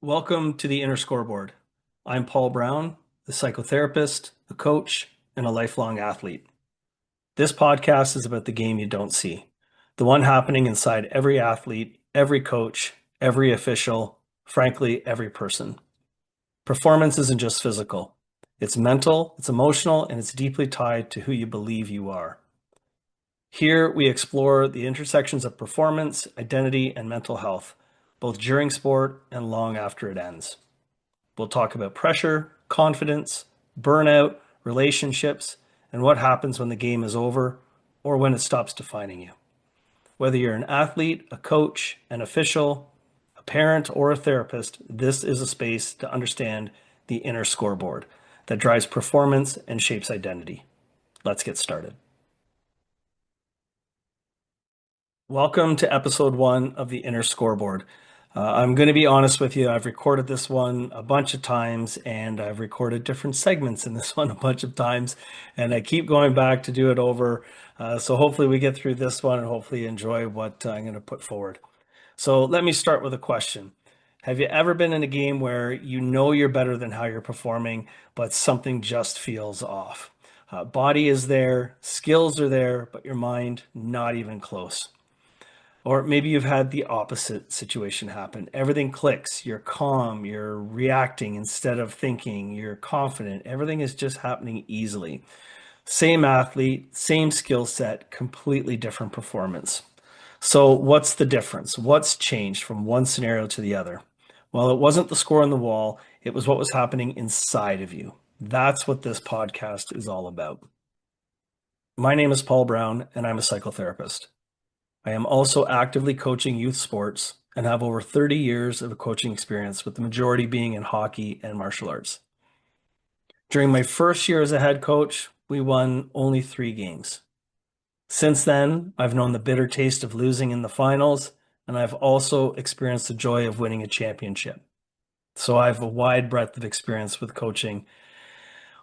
Welcome to the Inner Scoreboard. I'm Paul Brown, the psychotherapist, a coach, and a lifelong athlete. This podcast is about the game you don't see, the one happening inside every athlete, every coach, every official, frankly, every person. Performance isn't just physical. It's mental, it's emotional, and it's deeply tied to who you believe you are. Here, we explore the intersections of performance, identity, and mental health, both during sport and long after it ends. We'll talk about pressure, confidence, burnout, relationships, and what happens when the game is over or when it stops defining you. Whether you're an athlete, a coach, an official, a parent, or a therapist, this is a space to understand the inner scoreboard that drives performance and shapes identity. Let's get started. Welcome to episode 1 of the Inner Scoreboard. I'm going to be honest with you. I've recorded this one a bunch of times and I've recorded different segments in this one a bunch of times, and I keep going back to do it over. So hopefully we get through this one and hopefully you enjoy what I'm going to put forward. So let me start with a question. Have you ever been in a game where you know you're better than how you're performing, but something just feels off? Body is there, skills are there, but your mind not even close. Or maybe you've had the opposite situation happen. Everything clicks. You're calm. You're reacting instead of thinking. You're confident. Everything is just happening easily. Same athlete, same skill set, completely different performance. So what's the difference? What's changed from one scenario to the other? Well, it wasn't the score on the wall. It was what was happening inside of you. That's what this podcast is all about. My name is Paul Brown, and I'm a psychotherapist. I am also actively coaching youth sports and have over 30 years of coaching experience, with the majority being in hockey and martial arts. During my first year as a head coach, we won only 3 games. Since then, I've known the bitter taste of losing in the finals, and I've also experienced the joy of winning a championship. So I have a wide breadth of experience with coaching.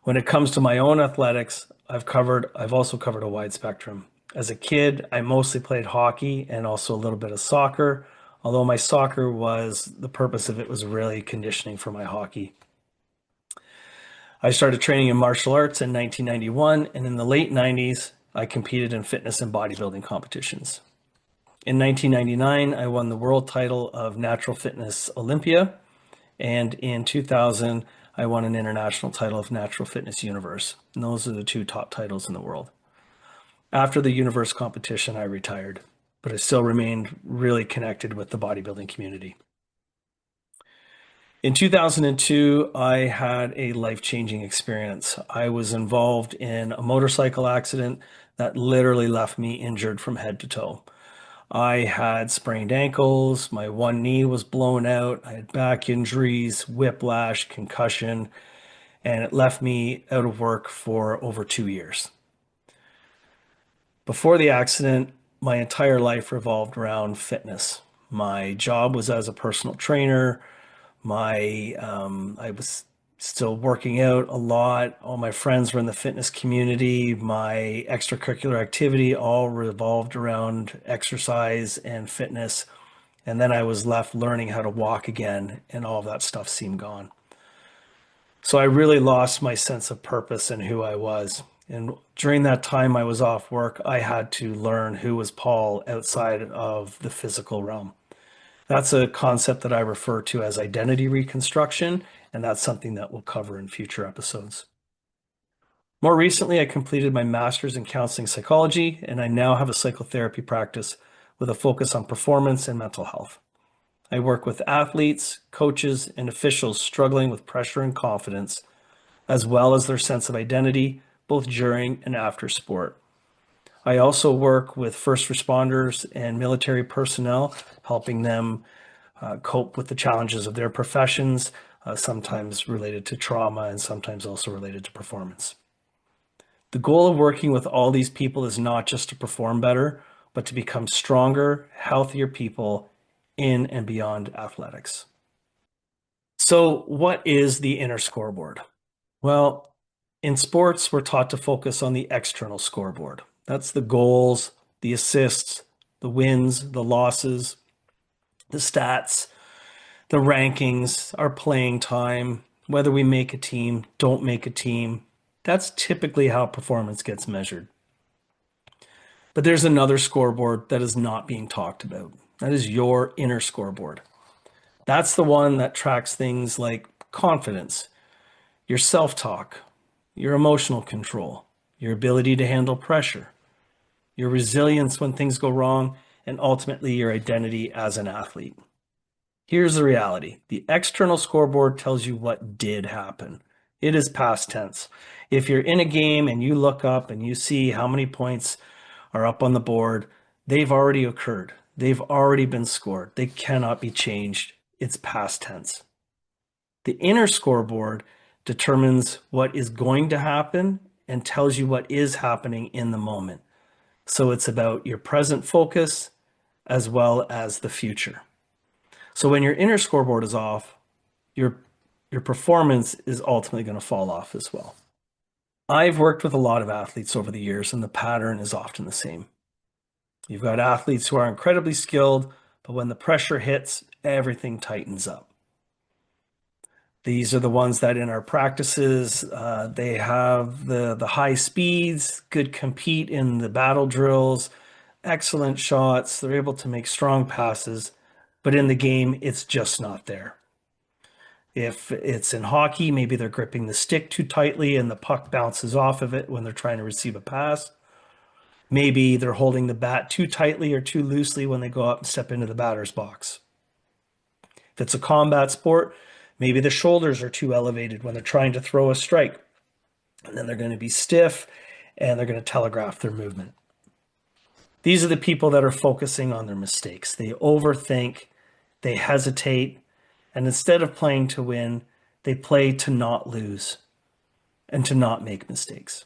When it comes to my own athletics, I've also covered a wide spectrum. As a kid, I mostly played hockey and also a little bit of soccer, although my soccer the purpose of it was really conditioning for my hockey. I started training in martial arts in 1991, and in the late 90s, I competed in fitness and bodybuilding competitions. In 1999, I won the world title of Natural Fitness Olympia, and in 2000, I won an international title of Natural Fitness Universe, and those are the 2 top titles in the world. After the Universe competition, I retired, but I still remained really connected with the bodybuilding community. In 2002, I had a life-changing experience. I was involved in a motorcycle accident that literally left me injured from head to toe. I had sprained ankles, my one knee was blown out, I had back injuries, whiplash, concussion, and it left me out of work for over 2 years. Before the accident, my entire life revolved around fitness. My job was as a personal trainer. I was still working out a lot. All my friends were in the fitness community. My extracurricular activity all revolved around exercise and fitness. And then I was left learning how to walk again, and all of that stuff seemed gone. So I really lost my sense of purpose and who I was. And during that time I was off work, I had to learn who was Paul outside of the physical realm. That's a concept that I refer to as identity reconstruction, and that's something that we'll cover in future episodes. More recently, I completed my master's in counseling psychology, and I now have a psychotherapy practice with a focus on performance and mental health. I work with athletes, coaches, and officials struggling with pressure and confidence, as well as their sense of identity, both during and after sport. I also work with first responders and military personnel, helping them cope with the challenges of their professions, sometimes related to trauma and sometimes also related to performance. The goal of working with all these people is not just to perform better, but to become stronger, healthier people in and beyond athletics. So what is the inner scoreboard? Well, in sports, we're taught to focus on the external scoreboard. That's the goals, the assists, the wins, the losses, the stats, the rankings, our playing time, whether we make a team, don't make a team. That's typically how performance gets measured. But there's another scoreboard that is not being talked about. That is your inner scoreboard. That's the one that tracks things like confidence, your self-talk, your emotional control, your ability to handle pressure, your resilience when things go wrong, and ultimately your identity as an athlete. Here's the reality. The external scoreboard tells you what did happen. It is past tense. If you're in a game and you look up and you see how many points are up on the board, they've already occurred. They've already been scored. They cannot be changed. It's past tense. The inner scoreboard determines what is going to happen and tells you what is happening in the moment. So it's about your present focus as well as the future. So when your inner scoreboard is off, your performance is ultimately going to fall off as well. I've worked with a lot of athletes over the years, and the pattern is often the same. You've got athletes who are incredibly skilled, but when the pressure hits, everything tightens up. These are the ones that in our practices, they have the high speeds, could compete in the battle drills, excellent shots. They're able to make strong passes, but in the game, it's just not there. If it's in hockey, maybe they're gripping the stick too tightly and the puck bounces off of it when they're trying to receive a pass. Maybe they're holding the bat too tightly or too loosely when they go up and step into the batter's box. If it's a combat sport, maybe the shoulders are too elevated when they're trying to throw a strike. And then they're going to be stiff and they're going to telegraph their movement. These are the people that are focusing on their mistakes. They overthink, they hesitate, and instead of playing to win, they play to not lose and to not make mistakes.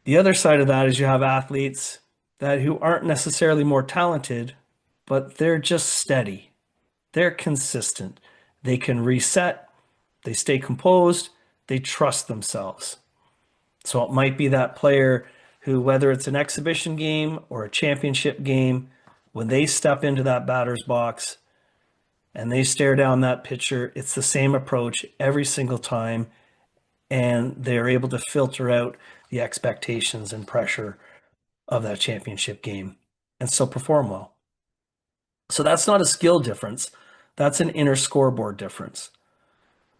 The other side of that is you have athletes who aren't necessarily more talented, but they're just steady. They're consistent. They can reset. They stay composed. They trust themselves. So it might be that player who, whether it's an exhibition game or a championship game, when they step into that batter's box and they stare down that pitcher, it's the same approach every single time, and they're able to filter out the expectations and pressure of that championship game and still perform well. So that's not a skill difference. That's an inner scoreboard difference.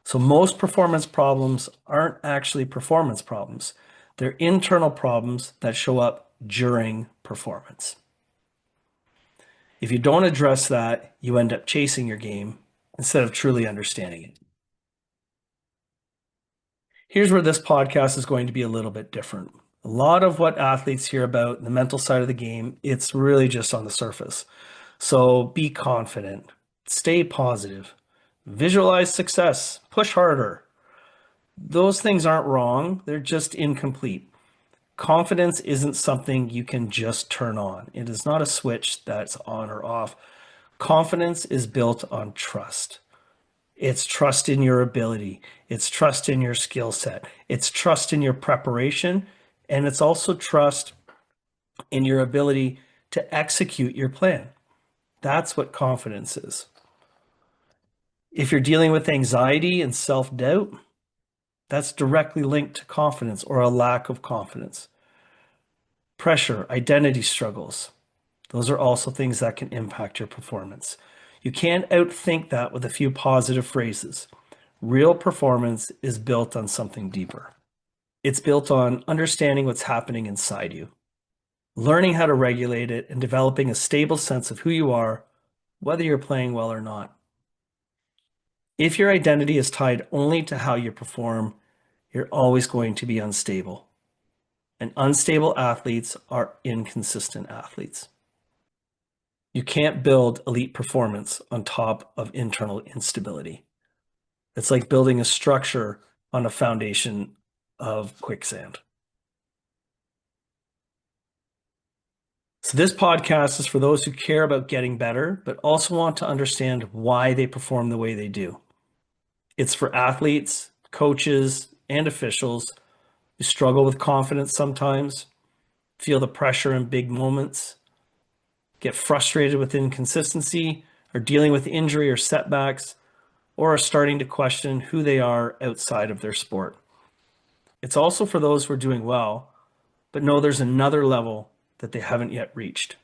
So most performance problems aren't actually performance problems. They're internal problems that show up during performance. If you don't address that, you end up chasing your game instead of truly understanding it. Here's where this podcast is going to be a little bit different. A lot of what athletes hear about the mental side of the game, it's really just on the surface. So be confident, stay positive, visualize success, push harder. Those things aren't wrong, they're just incomplete. Confidence isn't something you can just turn on. It is not a switch that's on or off. Confidence is built on trust. It's trust in your ability. It's trust in your skill set. It's trust in your preparation. And it's also trust in your ability to execute your plan. That's what confidence is. If you're dealing with anxiety and self-doubt, that's directly linked to confidence or a lack of confidence. Pressure, identity struggles, those are also things that can impact your performance. You can't outthink that with a few positive phrases. Real performance is built on something deeper. It's built on understanding what's happening inside you, learning how to regulate it, and developing a stable sense of who you are, whether you're playing well or not. If your identity is tied only to how you perform, you're always going to be unstable. And unstable athletes are inconsistent athletes. You can't build elite performance on top of internal instability. It's like building a structure on a foundation of quicksand. So this podcast is for those who care about getting better, but also want to understand why they perform the way they do. It's for athletes, coaches, and officials who struggle with confidence sometimes, feel the pressure in big moments, get frustrated with inconsistency, are dealing with injury or setbacks, or are starting to question who they are outside of their sport. It's also for those who are doing well, but know there's another level that they haven't yet reached.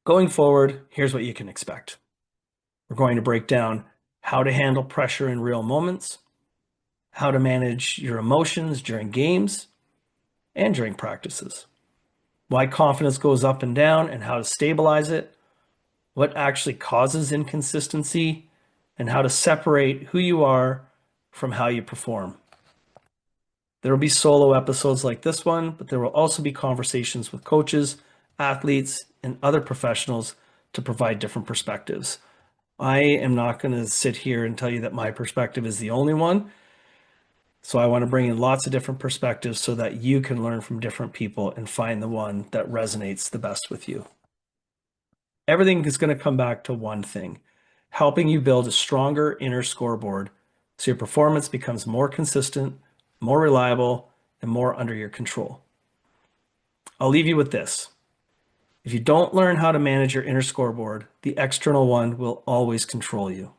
Going forward, here's what you can expect. We're going to break down how to handle pressure in real moments, how to manage your emotions during games and during practices, why confidence goes up and down and how to stabilize it, what actually causes inconsistency, and how to separate who you are from how you perform. There will be solo episodes like this one, but there will also be conversations with coaches, athletes, and other professionals to provide different perspectives. I am not going to sit here and tell you that my perspective is the only one. So I want to bring in lots of different perspectives so that you can learn from different people and find the one that resonates the best with you. Everything is going to come back to one thing, helping you build a stronger inner scoreboard so your performance becomes more consistent, more reliable, and more under your control. I'll leave you with this. If you don't learn how to manage your inner scoreboard, the external one will always control you.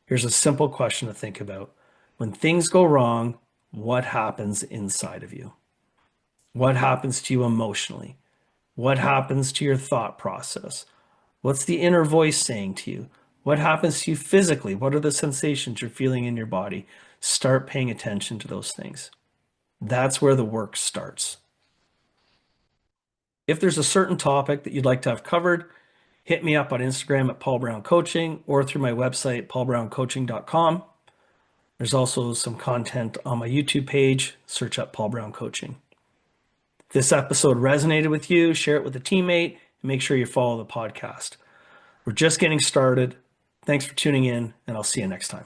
Here's a simple question to think about. When things go wrong, what happens inside of you? What happens to you emotionally? What happens to your thought process? What's the inner voice saying to you? What happens to you physically? What are the sensations you're feeling in your body? Start paying attention to those things. That's where the work starts. If there's a certain topic that you'd like to have covered, hit me up on Instagram at Paul Brown Coaching or through my website, paulbrowncoaching.com. There's also some content on my YouTube page. Search up Paul Brown Coaching. If this episode resonated with you, share it with a teammate, and make sure you follow the podcast. We're just getting started. Thanks for tuning in, and I'll see you next time.